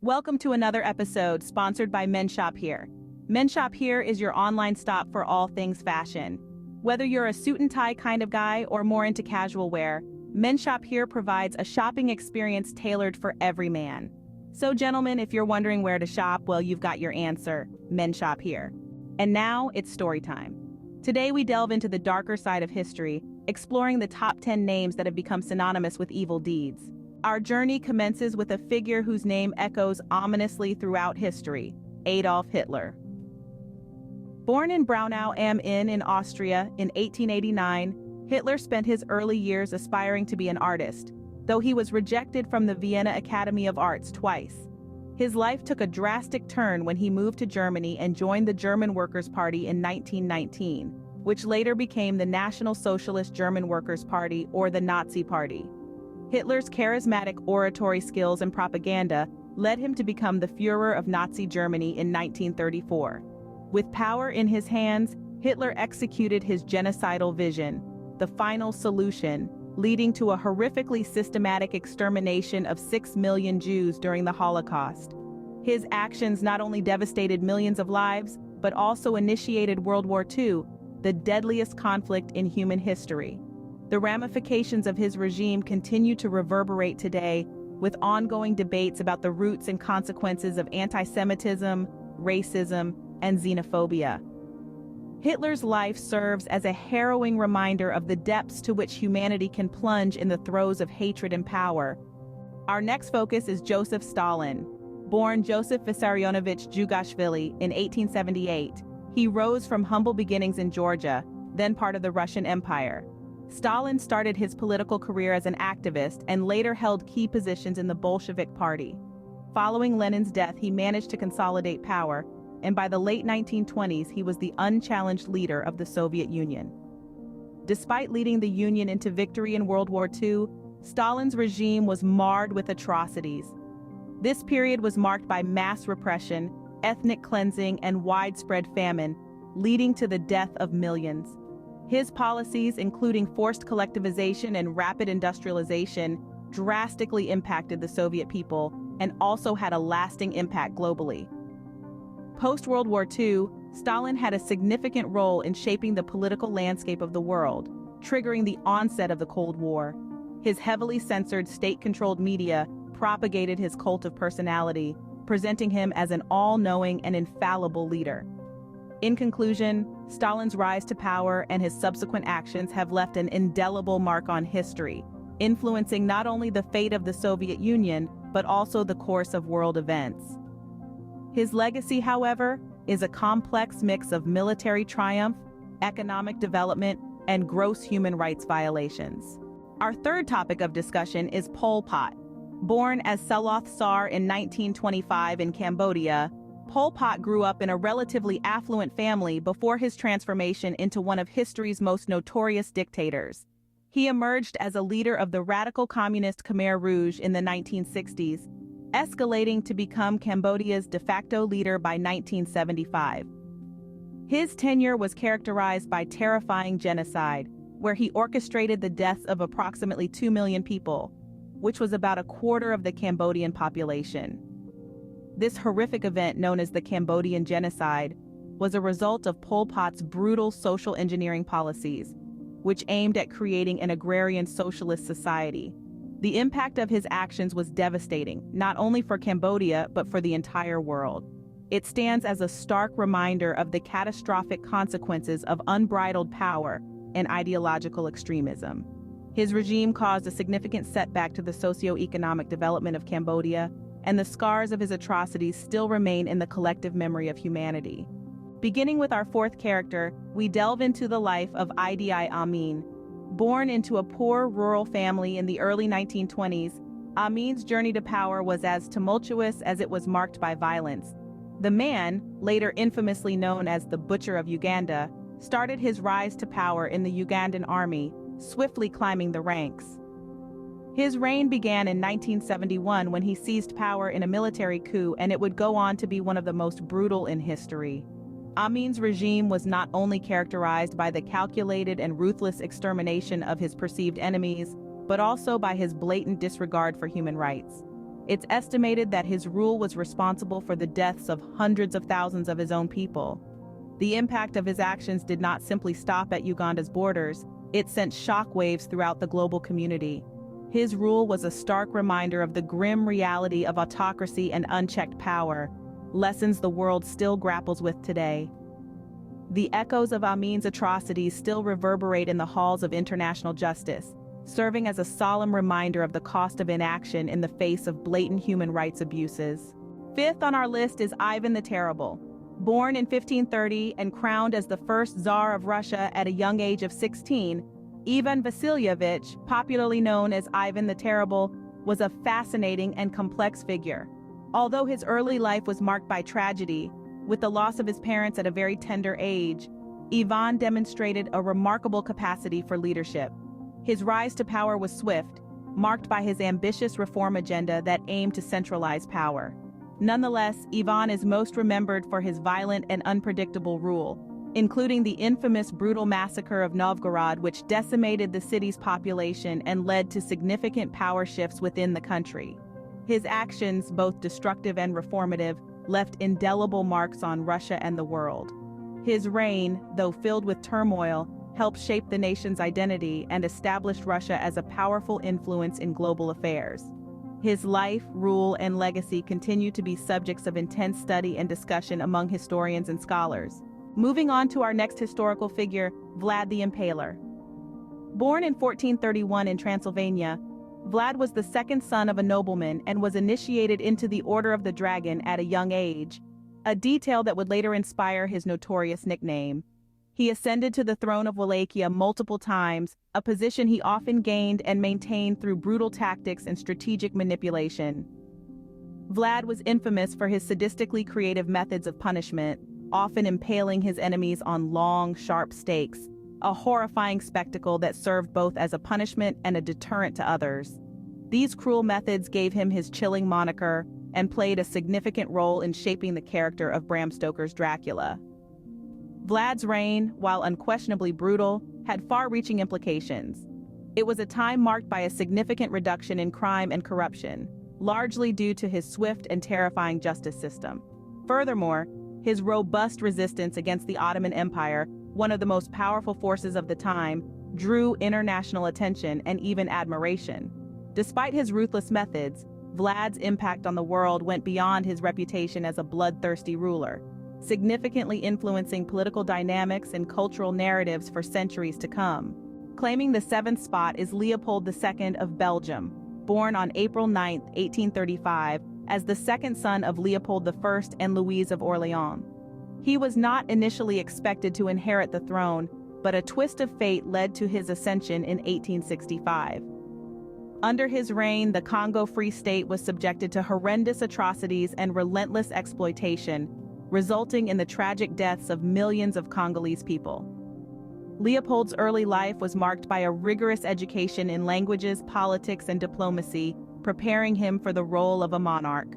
Welcome to another episode sponsored by Men Shop Here. Men Shop Here is your online stop for all things fashion. Whether you're a suit and tie kind of guy or more into casual wear, Men Shop Here provides a shopping experience tailored for every man. So gentlemen, if you're wondering where to shop, well, you've got your answer, Men Shop Here. And now it's story time. Today we delve into the darker side of history, exploring the top 10 names that have become synonymous with evil deeds. Our journey commences with a figure whose name echoes ominously throughout history, Adolf Hitler. Born in Braunau am Inn in Austria in 1889, Hitler spent his early years aspiring to be an artist, though he was rejected from the Vienna Academy of Arts twice. His life took a drastic turn when he moved to Germany and joined the German Workers' Party in 1919, which later became the National Socialist German Workers' Party or the Nazi Party. Hitler's charismatic oratory skills and propaganda led him to become the Führer of Nazi Germany in 1934. With power in his hands, Hitler executed his genocidal vision, the final solution, leading to a horrifically systematic extermination of 6 million Jews during the Holocaust. His actions not only devastated millions of lives, but also initiated World War II, the deadliest conflict in human history. The ramifications of his regime continue to reverberate today, with ongoing debates about the roots and consequences of anti-Semitism, racism, and xenophobia. Hitler's life serves as a harrowing reminder of the depths to which humanity can plunge in the throes of hatred and power. Our next focus is Joseph Stalin. Born Joseph Vissarionovich Djugashvili in 1878, he rose from humble beginnings in Georgia, then part of the Russian Empire. Stalin started his political career as an activist and later held key positions in the Bolshevik Party. Following Lenin's death, he managed to consolidate power, and by the late 1920s, he was the unchallenged leader of the Soviet Union. Despite leading the Union into victory in World War II, Stalin's regime was marred with atrocities. This period was marked by mass repression, ethnic cleansing, and widespread famine, leading to the death of millions. His policies, including forced collectivization and rapid industrialization, drastically impacted the Soviet people and also had a lasting impact globally. Post-World War II, Stalin had a significant role in shaping the political landscape of the world, triggering the onset of the Cold War. His heavily censored state-controlled media propagated his cult of personality, presenting him as an all-knowing and infallible leader. In conclusion, Stalin's rise to power and his subsequent actions have left an indelible mark on history, influencing not only the fate of the Soviet Union, but also the course of world events. His legacy, however, is a complex mix of military triumph, economic development, and gross human rights violations. Our third topic of discussion is Pol Pot. Born as Saloth Sar in 1925 in Cambodia, Pol Pot grew up in a relatively affluent family before his transformation into one of history's most notorious dictators. He emerged as a leader of the radical communist Khmer Rouge in the 1960s, escalating to become Cambodia's de facto leader by 1975. His tenure was characterized by terrifying genocide, where he orchestrated the deaths of approximately 2 million people, which was about a quarter of the Cambodian population. This horrific event, known as the Cambodian genocide, was a result of Pol Pot's brutal social engineering policies, which aimed at creating an agrarian socialist society. The impact of his actions was devastating, not only for Cambodia, but for the entire world. It stands as a stark reminder of the catastrophic consequences of unbridled power and ideological extremism. His regime caused a significant setback to the socio-economic development of Cambodia, and the scars of his atrocities still remain in the collective memory of humanity. Beginning with our fourth character, we delve into the life of Idi Amin. Born into a poor rural family in the early 1920s, Amin's journey to power was as tumultuous as it was marked by violence. The man, later infamously known as the Butcher of Uganda, started his rise to power in the Ugandan army, swiftly climbing the ranks. His reign began in 1971 when he seized power in a military coup, and it would go on to be one of the most brutal in history. Amin's regime was not only characterized by the calculated and ruthless extermination of his perceived enemies, but also by his blatant disregard for human rights. It's estimated that his rule was responsible for the deaths of hundreds of thousands of his own people. The impact of his actions did not simply stop at Uganda's borders, it sent shockwaves throughout the global community. His rule was a stark reminder of the grim reality of autocracy and unchecked power, lessons the world still grapples with today. The echoes of Amin's atrocities still reverberate in the halls of international justice, serving as a solemn reminder of the cost of inaction in the face of blatant human rights abuses. Fifth on our list is Ivan the Terrible. Born in 1530 and crowned as the first Tsar of Russia at a young age of 16, Ivan Vasilievich, popularly known as Ivan the Terrible, was a fascinating and complex figure. Although his early life was marked by tragedy, with the loss of his parents at a very tender age, Ivan demonstrated a remarkable capacity for leadership. His rise to power was swift, marked by his ambitious reform agenda that aimed to centralize power. Nonetheless, Ivan is most remembered for his violent and unpredictable rule, including the infamous brutal massacre of Novgorod, which decimated the city's population and led to significant power shifts within the country. His actions, both destructive and reformative, left indelible marks on Russia and the world. His reign, though filled with turmoil, helped shape the nation's identity and established Russia as a powerful influence in global affairs. His life, rule, and legacy continue to be subjects of intense study and discussion among historians and scholars. Moving on to our next historical figure, Vlad the Impaler. Born in 1431 in Transylvania, Vlad was the second son of a nobleman and was initiated into the Order of the Dragon at a young age, a detail that would later inspire his notorious nickname. He ascended to the throne of Wallachia multiple times, a position he often gained and maintained through brutal tactics and strategic manipulation. Vlad was infamous for his sadistically creative methods of punishment, often impaling his enemies on long, sharp stakes, a horrifying spectacle that served both as a punishment and a deterrent to others. These cruel methods gave him his chilling moniker and played a significant role in shaping the character of Bram Stoker's Dracula. Vlad's reign, while unquestionably brutal, had far-reaching implications. It was a time marked by a significant reduction in crime and corruption, largely due to his swift and terrifying justice system. Furthermore, his robust resistance against the Ottoman Empire, one of the most powerful forces of the time, drew international attention and even admiration. Despite his ruthless methods, Vlad's impact on the world went beyond his reputation as a bloodthirsty ruler, significantly influencing political dynamics and cultural narratives for centuries to come. Claiming the seventh spot is Leopold II of Belgium, born on April 9, 1835, as the second son of Leopold I and Louise of Orléans. He was not initially expected to inherit the throne, but a twist of fate led to his ascension in 1865. Under his reign, the Congo Free State was subjected to horrendous atrocities and relentless exploitation, resulting in the tragic deaths of millions of Congolese people. Leopold's early life was marked by a rigorous education in languages, politics, and diplomacy, preparing him for the role of a monarch.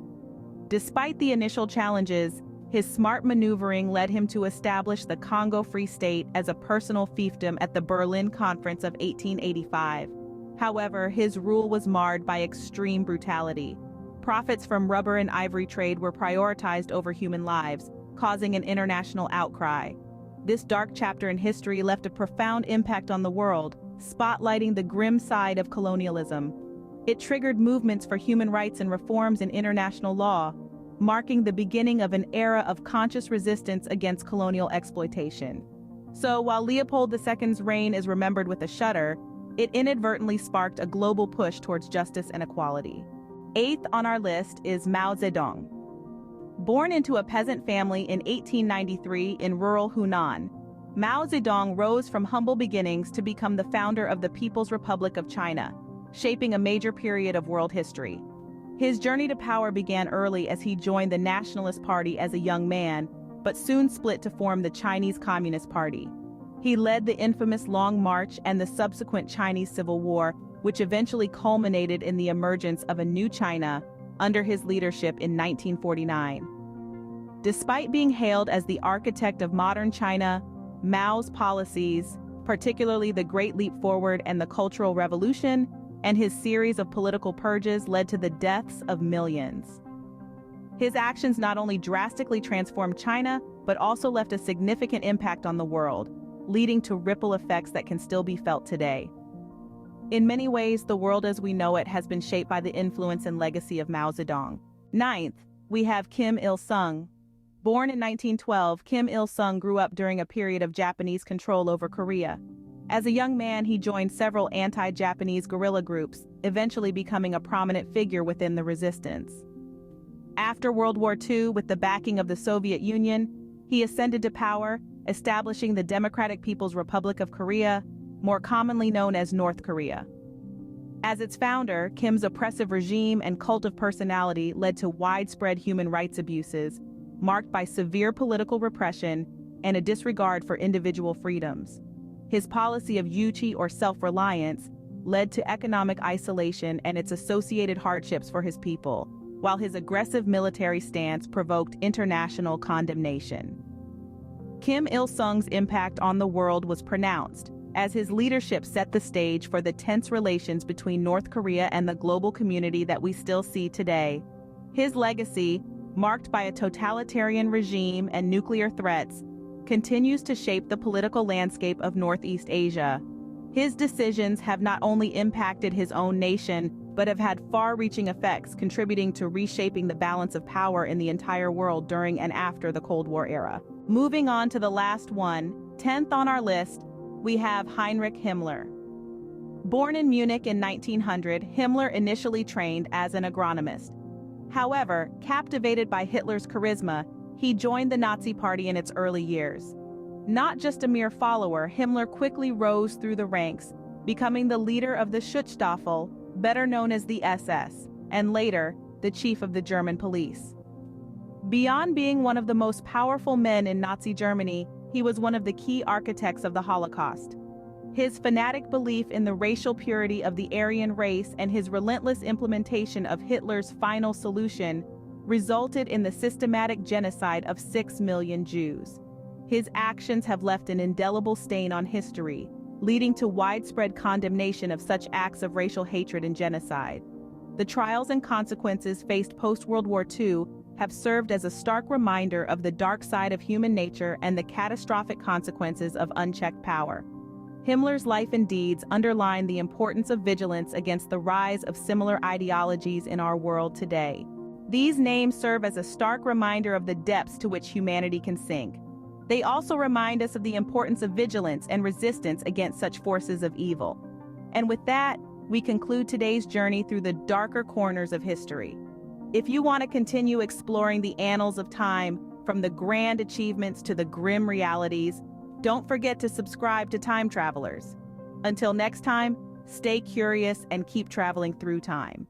Despite the initial challenges, his smart maneuvering led him to establish the Congo Free State as a personal fiefdom at the Berlin Conference of 1885. However, his rule was marred by extreme brutality. Profits from rubber and ivory trade were prioritized over human lives, causing an international outcry. This dark chapter in history left a profound impact on the world, spotlighting the grim side of colonialism. It triggered movements for human rights and reforms in international law, marking the beginning of an era of conscious resistance against colonial exploitation. So while Leopold II's reign is remembered with a shudder, it inadvertently sparked a global push towards justice and equality. Eighth on our list is Mao Zedong. Born into a peasant family in 1893 in rural Hunan, Mao Zedong rose from humble beginnings to become the founder of the People's Republic of China, shaping a major period of world history. His journey to power began early as he joined the Nationalist Party as a young man, but soon split to form the Chinese Communist Party. He led the infamous Long March and the subsequent Chinese Civil War, which eventually culminated in the emergence of a new China under his leadership in 1949. Despite being hailed as the architect of modern China, Mao's policies, particularly the Great Leap Forward and the Cultural Revolution, and his series of political purges led to the deaths of millions. His actions not only drastically transformed China, but also left a significant impact on the world, leading to ripple effects that can still be felt today. In many ways, the world as we know it has been shaped by the influence and legacy of Mao Zedong. Ninth, we have Kim Il-sung. Born in 1912, Kim Il-sung grew up during a period of Japanese control over Korea. As a young man, he joined several anti-Japanese guerrilla groups, eventually becoming a prominent figure within the resistance. After World War II, with the backing of the Soviet Union, he ascended to power, establishing the Democratic People's Republic of Korea, more commonly known as North Korea. As its founder, Kim's oppressive regime and cult of personality led to widespread human rights abuses, marked by severe political repression and a disregard for individual freedoms. His policy of yuchi or self-reliance led to economic isolation and its associated hardships for his people, while his aggressive military stance provoked international condemnation. Kim Il-sung's impact on the world was pronounced, as his leadership set the stage for the tense relations between North Korea and the global community that we still see today. His legacy, marked by a totalitarian regime and nuclear threats, continues to shape the political landscape of Northeast Asia. His decisions have not only impacted his own nation, but have had far-reaching effects, contributing to reshaping the balance of power in the entire world during and after the Cold War era. Moving on to the last one, 10th on our list, we have Heinrich Himmler. Born in Munich in 1900, Himmler initially trained as an agronomist. However, captivated by Hitler's charisma, he joined the Nazi Party in its early years. Not just a mere follower, Himmler quickly rose through the ranks, becoming the leader of the Schutzstaffel, better known as the SS, and later, the chief of the German police. Beyond being one of the most powerful men in Nazi Germany, he was one of the key architects of the Holocaust. His fanatic belief in the racial purity of the Aryan race and his relentless implementation of Hitler's final solution resulted in the systematic genocide of 6 million Jews. His actions have left an indelible stain on history, leading to widespread condemnation of such acts of racial hatred and genocide. The trials and consequences faced post-World War II have served as a stark reminder of the dark side of human nature and the catastrophic consequences of unchecked power. Himmler's life and deeds underline the importance of vigilance against the rise of similar ideologies in our world today. These names serve as a stark reminder of the depths to which humanity can sink. They also remind us of the importance of vigilance and resistance against such forces of evil. And with that, we conclude today's journey through the darker corners of history. If you want to continue exploring the annals of time, from the grand achievements to the grim realities, don't forget to subscribe to Time Travelers. Until next time, stay curious and keep traveling through time.